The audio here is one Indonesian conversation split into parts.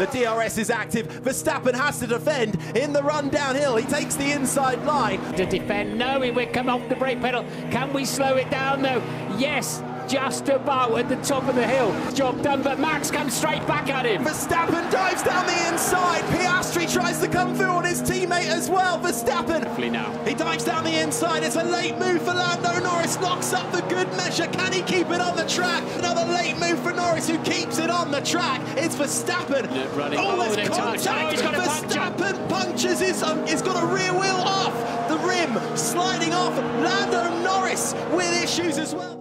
The DRS is active. Verstappen has to defend in the run downhill. He takes the inside line. To defend, no, we come off the brake pedal. Can we slow it down though? Yes, just about at the top of the hill. Job done, but Max comes straight back at him. Verstappen dives down the inside. Piastri tries to come through on his teammate as well. Verstappen, Now. he dives down the inside. It's a late move for Lando Norris. Locks up the good measure. Can he keep it on the track? Another late move for Norris, who keeps it on the track. It's Verstappen. Running. Oh, there's they're touched. contact. He's got a Verstappen punctures he's got a rear wheel off. The rim sliding off. Lando Norris with issues as well.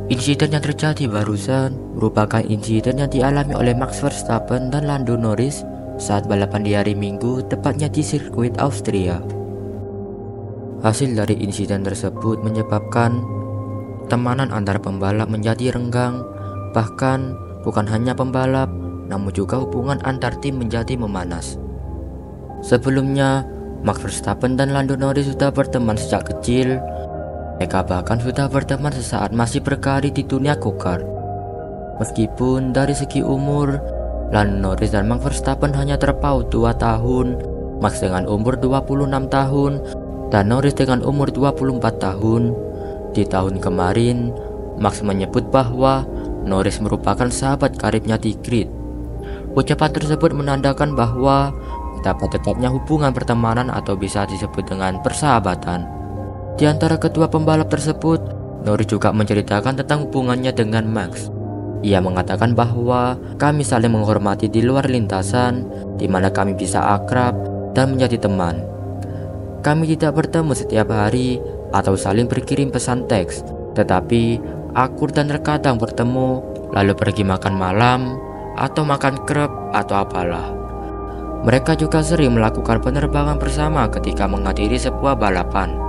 Insiden yang terjadi barusan merupakan insiden yang dialami oleh Max Verstappen dan Lando Norris saat balapan di hari Minggu, tepatnya di sirkuit Austria. Hasil dari insiden tersebut menyebabkan temanan antar pembalap menjadi renggang. Bahkan bukan hanya pembalap, namun juga hubungan antar tim menjadi memanas. Sebelumnya, Max Verstappen dan Lando Norris sudah berteman sejak kecil. Mereka bahkan sudah berteman sesaat masih berkarir di dunia go-kart. Meskipun dari segi umur, Lando Norris dan Max Verstappen hanya terpaut 2 tahun, Max dengan umur 26 tahun dan Norris dengan umur 24 tahun. Di tahun kemarin, Max menyebut bahwa Norris merupakan sahabat karibnya di grid. Ucapan tersebut menandakan bahwa betapa dekatnya hubungan pertemanan atau bisa disebut dengan persahabatan. Di antara kedua pembalap tersebut, Norris juga menceritakan tentang hubungannya dengan Max. Ia mengatakan bahwa kami saling menghormati di luar lintasan, di mana kami bisa akrab dan menjadi teman. Kami tidak bertemu setiap hari atau saling berkirim pesan teks, tetapi akur dan terkadang bertemu, lalu pergi makan malam atau makan krep atau apalah. Mereka juga sering melakukan penerbangan bersama ketika menghadiri sebuah balapan.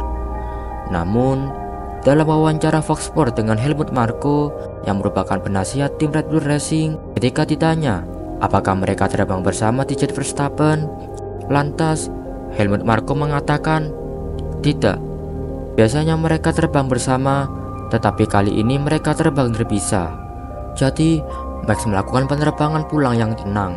Namun, dalam wawancara Fox Sports dengan Helmut Marko yang merupakan penasihat tim Red Bull Racing, ketika ditanya apakah mereka terbang bersama di jet Verstappen, lantas Helmut Marko mengatakan, tidak, biasanya mereka terbang bersama, tetapi kali ini mereka terbang terpisah. Jadi, Max melakukan penerbangan pulang yang tenang.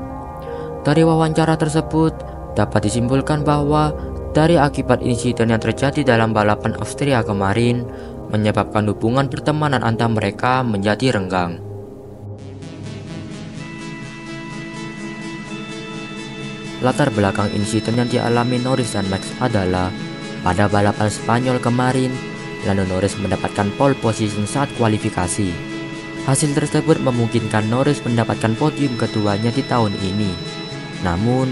Dari wawancara tersebut, dapat disimpulkan bahwa dari akibat insiden yang terjadi dalam balapan Austria kemarin, menyebabkan hubungan pertemanan antar mereka menjadi renggang. Latar belakang insiden yang dialami Norris dan Max adalah pada balapan Spanyol kemarin, Lando Norris mendapatkan pole position saat kualifikasi. Hasil tersebut memungkinkan Norris mendapatkan podium keduanya di tahun ini. Namun,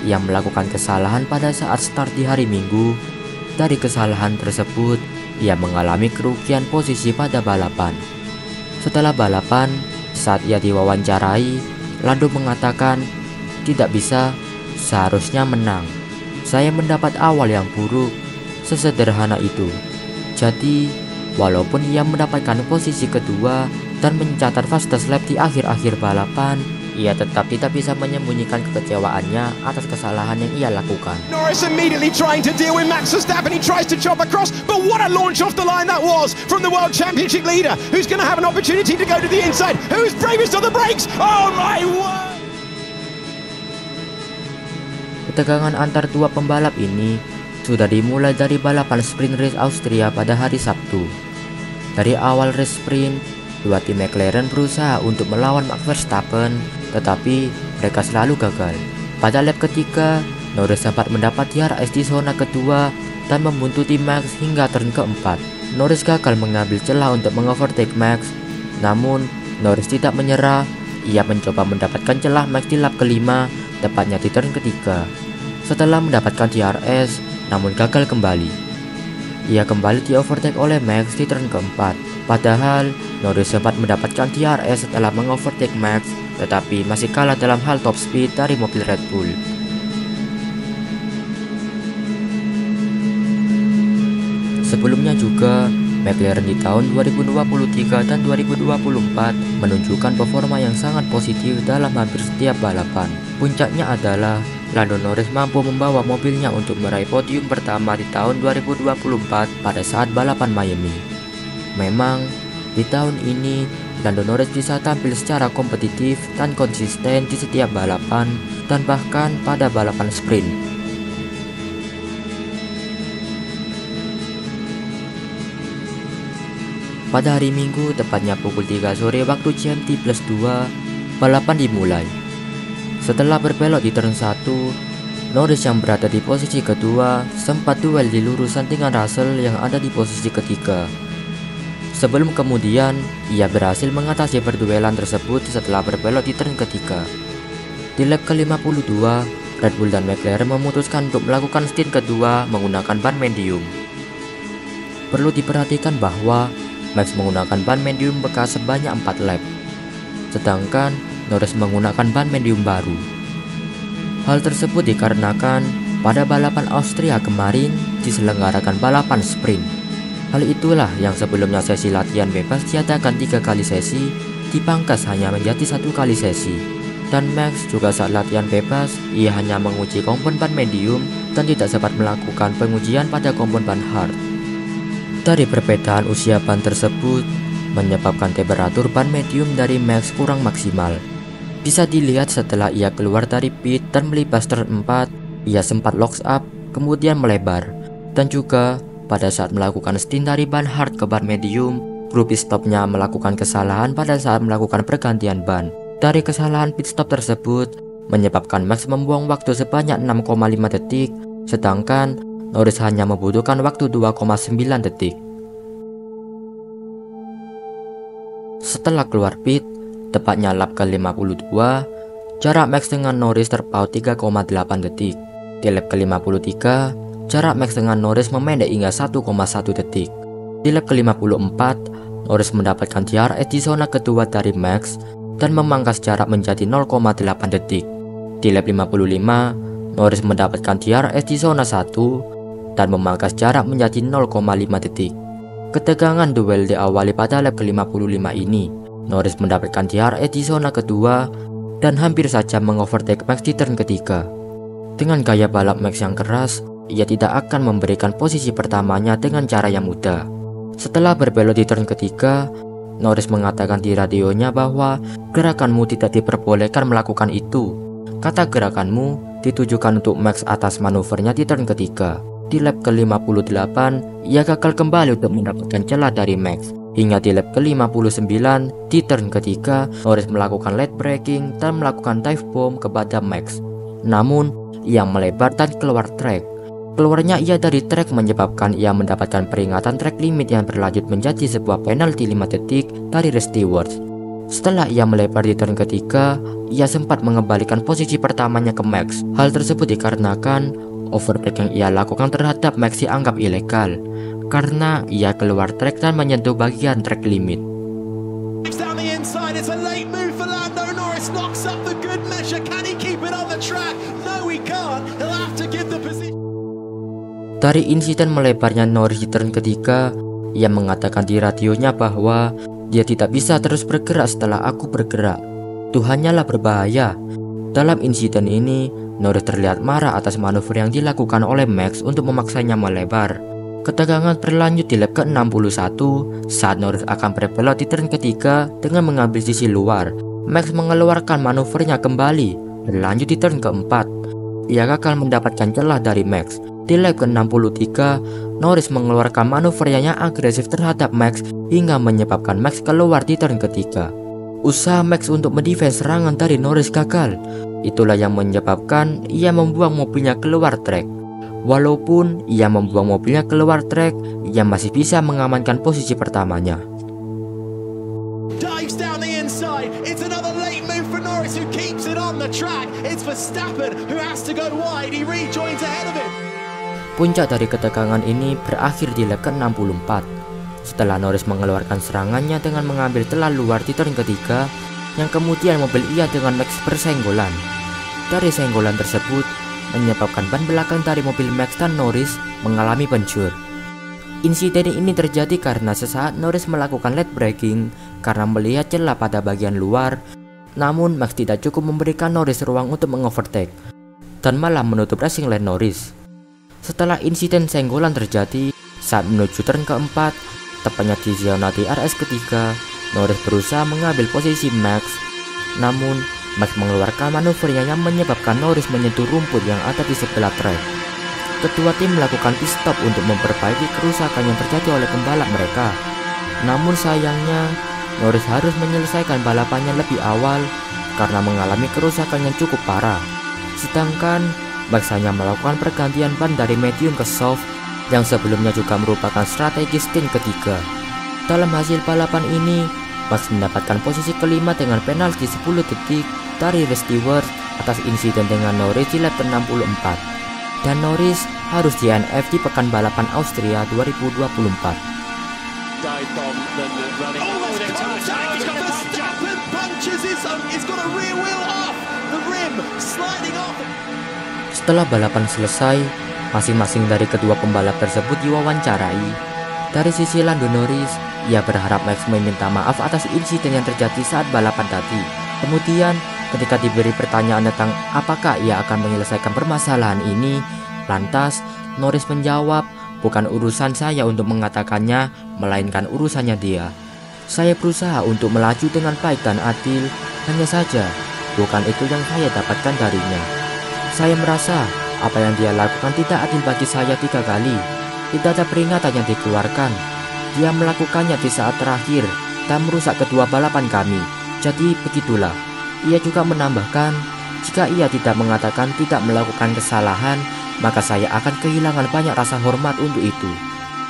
ia melakukan kesalahan pada saat start di hari Minggu. Dari kesalahan tersebut, ia mengalami kerugian posisi pada balapan. Setelah balapan, saat ia diwawancarai, Lando mengatakan, "Tidak bisa, seharusnya menang. Saya mendapat awal yang buruk, sesederhana itu." Jadi, walaupun ia mendapatkan posisi kedua dan mencatat fastest lap di akhir-akhir balapan, ia tetap tidak bisa menyembunyikan kekecewaannya atas kesalahan yang ia lakukan. Norris immediately trying to deal with Max Verstappen. He tries to chop across, but what a launch off the line that was from the World Championship leader, who's going to have an opportunity to go to the inside. Who's bravest on the brakes? Oh my word! Ketegangan antar dua pembalap ini sudah dimulai dari balapan sprint race Austria pada hari Sabtu. Dari awal race sprint, dua tim McLaren berusaha untuk melawan Max Verstappen, tetapi mereka selalu gagal. Pada lap ketiga, Norris sempat mendapat DRS di zona kedua dan membuntuti Max hingga turn keempat. Norris gagal mengambil celah untuk mengovertake Max, namun Norris tidak menyerah. Ia mencoba mendapatkan celah Max di lap kelima, tepatnya di turn ketiga. Setelah mendapatkan DRS, namun gagal kembali. Ia kembali di overtake oleh Max di turn keempat. Padahal Norris sempat mendapatkan DRS setelah mengovertake Max, tetapi masih kalah dalam hal top speed dari mobil Red Bull. Sebelumnya juga, McLaren di tahun 2023 dan 2024 menunjukkan performa yang sangat positif dalam hampir setiap balapan. Puncaknya adalah Lando Norris mampu membawa mobilnya untuk meraih podium pertama di tahun 2024 pada saat balapan Miami. Memang, di tahun ini Lando Norris bisa tampil secara kompetitif dan konsisten di setiap balapan dan bahkan pada balapan sprint. Pada hari Minggu, tepatnya pukul 3 sore waktu GMT+2, balapan dimulai. Setelah berbelok di turn 1, Norris yang berada di posisi kedua sempat duel di lurusan dengan Russell yang ada di posisi ketiga. Sebelum kemudian, ia berhasil mengatasi perduelan tersebut setelah berbelok di turn ketiga. Di lap ke-52, Red Bull dan McLaren memutuskan untuk melakukan stint kedua menggunakan ban medium. Perlu diperhatikan bahwa Max menggunakan ban medium bekas sebanyak 4 lap, sedangkan Norris menggunakan ban medium baru. Hal tersebut dikarenakan pada balapan Austria kemarin diselenggarakan balapan sprint. Hal itulah yang sebelumnya sesi latihan bebas diadakan 3 kali sesi, dipangkas hanya menjadi 1 kali sesi. Dan Max juga saat latihan bebas, ia hanya menguji kompon ban medium dan tidak sempat melakukan pengujian pada kompon ban hard. Dari perbedaan usia ban tersebut, menyebabkan temperatur ban medium dari Max kurang maksimal. Bisa dilihat setelah ia keluar dari pit dan melibas turn 4, ia sempat locks up, kemudian melebar. Dan juga, pada saat melakukan stint dari ban hard ke ban medium, kru pit stopnya melakukan kesalahan pada saat melakukan pergantian ban. Dari kesalahan pit stop tersebut, menyebabkan Max membuang waktu sebanyak 6,5 detik, sedangkan Norris hanya membutuhkan waktu 2,9 detik. Setelah keluar pit, tepatnya lap ke-52, jarak Max dengan Norris terpaut 3,8 detik. Di lap ke-53, jarak Max dengan Norris memendek hingga 1,1 detik. Di lap ke-54, Norris mendapatkan DRS di zona kedua dari Max dan memangkas jarak menjadi 0,8 detik. Di lap 55, Norris mendapatkan DRS di zona 1 dan memangkas jarak menjadi 0,5 detik. Ketegangan duel diawali pada lap ke-55 ini. Norris mendapatkan DRS di zona kedua dan hampir saja mengovertake Max di turn ketiga. Dengan gaya balap Max yang keras, ia tidak akan memberikan posisi pertamanya dengan cara yang mudah. Setelah berbelok di turn ketiga, Norris mengatakan di radionya bahwa gerakanmu tidak diperbolehkan melakukan itu. Kata gerakanmu ditujukan untuk Max atas manuvernya di turn ketiga. Di lap ke-58, ia gagal kembali untuk mendapatkan celah dari Max. Hingga di lap ke-59, di turn ketiga, Norris melakukan late braking dan melakukan dive bomb kepada Max. Namun, ia melebar dan keluar track. Keluarnya ia dari track menyebabkan ia mendapatkan peringatan track limit yang berlanjut menjadi sebuah penalti 5 detik dari Red Stewards. Setelah ia melebar di turn ketiga, ia sempat mengembalikan posisi pertamanya ke Max. Hal tersebut dikarenakan overtake yang ia lakukan terhadap Max dianggap ilegal karena ia keluar track dan menyentuh bagian track limit. Dari insiden melebarnya Norris di turn ketiga, ia mengatakan di radionya bahwa dia tidak bisa terus bergerak setelah aku bergerak. Itu hanyalah berbahaya. Dalam insiden ini, Norris terlihat marah atas manuver yang dilakukan oleh Max untuk memaksanya melebar. Ketegangan berlanjut di lap ke-61 saat Norris akan berbelok di turn ketiga dengan mengambil sisi luar. Max mengeluarkan manuvernya kembali, berlanjut di turn keempat. Ia gagal mendapatkan celah dari Max. Di lap ke-63, Norris mengeluarkan manuver yang agresif terhadap Max hingga menyebabkan Max keluar di turn ketiga. Usaha Max untuk mendefense serangan dari Norris gagal. Itulah yang menyebabkan ia membuang mobilnya keluar trek. Walaupun ia membuang mobilnya keluar trek, ia masih bisa mengamankan posisi pertamanya. Puncak dari ketegangan ini berakhir di lap ke-64. Setelah Norris mengeluarkan serangannya dengan mengambil celah luar di turn ketiga, yang kemudian mobil ia dengan Max bersenggolan. Dari senggolan tersebut, menyebabkan ban belakang dari mobil Max dan Norris mengalami pencur. Insiden ini terjadi karena sesaat Norris melakukan late braking karena melihat celah pada bagian luar, namun Max tidak cukup memberikan Norris ruang untuk mengovertake, dan malah menutup racing lane Norris. Setelah insiden senggolan terjadi, saat menuju turn keempat, tepatnya di zona DRS ketiga, Norris berusaha mengambil posisi Max. Namun, Max mengeluarkan manuvernya yang menyebabkan Norris menyentuh rumput yang ada di sebelah trek. Ketua tim melakukan pit stop untuk memperbaiki kerusakan yang terjadi oleh pembalap mereka. Namun sayangnya, Norris harus menyelesaikan balapannya lebih awal karena mengalami kerusakan yang cukup parah. Sedangkan Max hanya melakukan pergantian ban dari medium ke soft yang sebelumnya juga merupakan strategi stint ketiga. Dalam hasil balapan ini, Max mendapatkan posisi kelima dengan penalti 10 detik dari Stewart atas insiden dengan Norris di lap ke-64. Dan Norris harus DNF di pekan balapan Austria 2024. Setelah balapan selesai, masing-masing dari kedua pembalap tersebut diwawancarai. Dari sisi Lando Norris, ia berharap Max meminta maaf atas insiden yang terjadi saat balapan tadi. Kemudian, ketika diberi pertanyaan tentang apakah ia akan menyelesaikan permasalahan ini, lantas Norris menjawab, "Bukan urusan saya untuk mengatakannya, melainkan urusannya dia. Saya berusaha untuk melaju dengan baik dan adil, hanya saja bukan itu yang saya dapatkan darinya. Saya merasa apa yang dia lakukan tidak adil bagi saya 3 kali. Tidak ada peringatan yang dikeluarkan. Dia melakukannya di saat terakhir dan merusak kedua balapan kami. Jadi begitulah." Ia juga menambahkan, "Jika ia tidak mengatakan tidak melakukan kesalahan, maka saya akan kehilangan banyak rasa hormat untuk itu."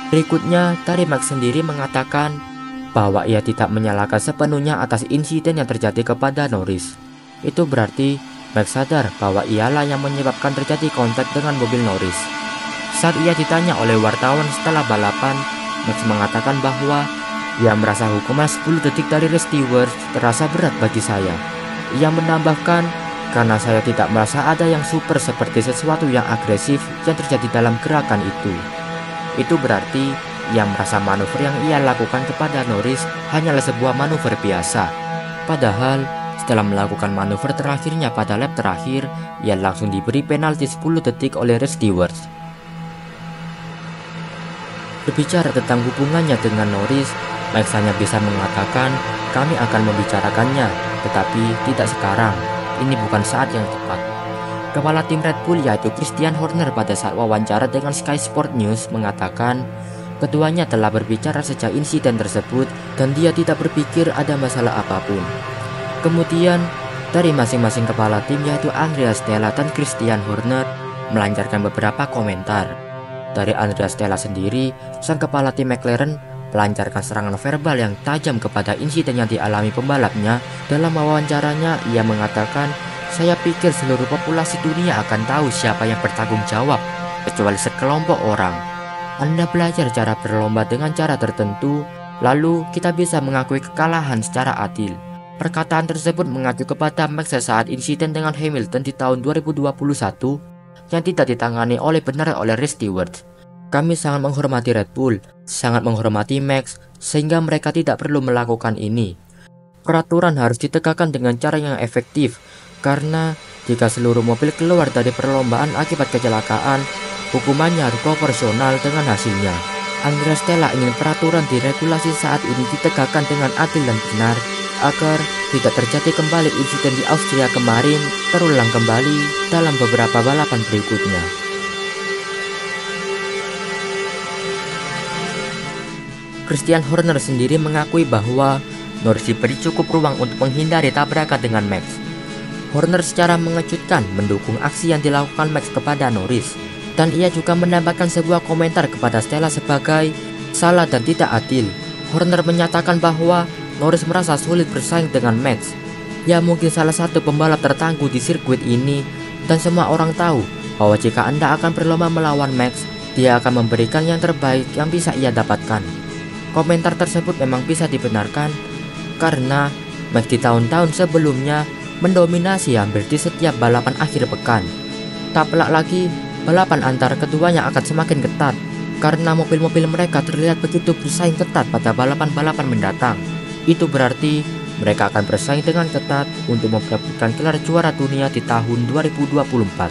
Berikutnya, dari Max sendiri mengatakan bahwa ia tidak menyalahkan sepenuhnya atas insiden yang terjadi kepada Norris. Itu berarti Max sadar bahwa ialah yang menyebabkan terjadi kontak dengan mobil Norris. Saat ia ditanya oleh wartawan setelah balapan, Max mengatakan bahwa ia merasa hukuman 10 detik dari Stewart terasa berat bagi saya. Ia menambahkan, "Karena saya tidak merasa ada yang super seperti sesuatu yang agresif yang terjadi dalam gerakan itu." Itu berarti ia merasa manuver yang ia lakukan kepada Norris hanyalah sebuah manuver biasa. Padahal setelah melakukan manuver terakhirnya pada lap terakhir, ia langsung diberi penalti 10 detik oleh Stewart. Berbicara tentang hubungannya dengan Norris, Max hanya bisa mengatakan, "Kami akan membicarakannya, tetapi tidak sekarang. Ini bukan saat yang tepat." Kepala tim Red Bull yaitu Christian Horner pada saat wawancara dengan Sky Sport News mengatakan, keduanya telah berbicara sejak insiden tersebut dan dia tidak berpikir ada masalah apapun. Kemudian, dari masing-masing kepala tim yaitu Andrea Stella dan Christian Horner melancarkan beberapa komentar. Dari Andrea Stella sendiri, sang kepala tim McLaren melancarkan serangan verbal yang tajam kepada insiden yang dialami pembalapnya. Dalam wawancaranya, ia mengatakan, "Saya pikir seluruh populasi dunia akan tahu siapa yang bertanggung jawab, kecuali sekelompok orang. Anda belajar cara berlomba dengan cara tertentu, lalu kita bisa mengakui kekalahan secara adil." Perkataan tersebut mengacu kepada Max saat insiden dengan Hamilton di tahun 2021 yang tidak ditangani oleh benar oleh Stewart. "Kami sangat menghormati Red Bull, sangat menghormati Max, sehingga mereka tidak perlu melakukan ini. Peraturan harus ditegakkan dengan cara yang efektif, karena jika seluruh mobil keluar dari perlombaan akibat kecelakaan, hukumannya harus proporsional dengan hasilnya. Andrea Stella ingin peraturan di regulasi saat ini ditegakkan dengan adil dan benar, agar tidak terjadi kembali insiden di Austria kemarin terulang kembali dalam beberapa balapan berikutnya." Christian Horner sendiri mengakui bahwa Norris diberi cukup ruang untuk menghindari tabrakan dengan Max. Horner secara mengejutkan mendukung aksi yang dilakukan Max kepada Norris, dan ia juga menambahkan sebuah komentar kepada Stella sebagai salah dan tidak adil. Horner menyatakan bahwa Norris merasa sulit bersaing dengan Max. Ia mungkin salah satu pembalap tertangguh di sirkuit ini, dan semua orang tahu bahwa jika Anda akan berlomba melawan Max, dia akan memberikan yang terbaik yang bisa ia dapatkan. Komentar tersebut memang bisa dibenarkan karena Max di tahun-tahun sebelumnya mendominasi hampir di setiap balapan akhir pekan. Tak pelak lagi, balapan antara keduanya akan semakin ketat karena mobil-mobil mereka terlihat begitu bersaing ketat pada balapan-balapan mendatang. Itu berarti mereka akan bersaing dengan ketat untuk memperebutkan gelar juara dunia di tahun 2024.